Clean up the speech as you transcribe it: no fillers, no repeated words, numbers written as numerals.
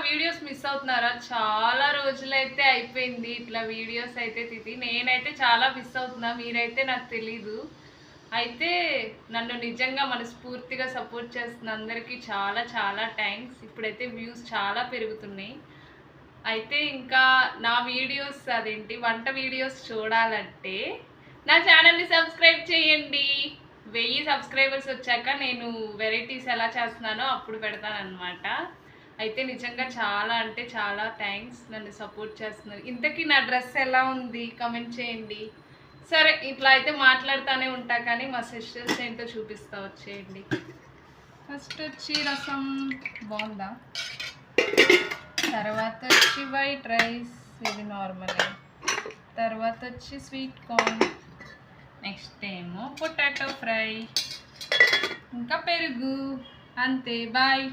Videos miss అవుతున్నారా? చాలా రోజులైతే అయిపోయింది ఇట్లా వీడియోస్ అయితే తిది. నేనైతే చాలా మిస్ అవుతున్నా, మీరైతే నాకు తెలీదు. అయితే నన్ను నిజంగా మనస్ఫూర్తిగా సపోర్ట్ చేస్తున్న అందరికీ చాలా చాలా థ్యాంక్స్. ఇప్పుడైతే వ్యూస్ చాలా పెరుగుతున్నాయి. అయితే ఇంకా నా వీడియోస్ వంట వీడియోస్ చూడాలంటే నా ఛానల్ని సబ్స్క్రైబ్ చేయండి. 1000 సబ్స్క్రైబర్స్ వచ్చాక నేను వెరైటీస్ ఎలా చేస్తున్నానో అప్పుడు పెడతానన్నమాట. అయితే నిజంగా చాలా అంటే చాలా థ్యాంక్స్ నన్ను సపోర్ట్ చేస్తున్నారు. ఇంతకీ నా డ్రెస్ ఎలా ఉంది కమెంట్ చేయండి. సరే, ఇట్లా అయితే మాట్లాడుతూనే ఉంటా కానీ మా సిస్టర్స్ ఏంటో చూపిస్తా, వచ్చేయండి. ఫస్ట్ వచ్చి రసం బాగుందా, తర్వాత వచ్చి వైట్ రైస్, ఇది నార్మల్, తర్వాత వచ్చి స్వీట్ కార్న్, నెక్స్ట్ ఏమో పొటాటో ఫ్రై, ఇంకా పెరుగు. అంతే, బాయ్.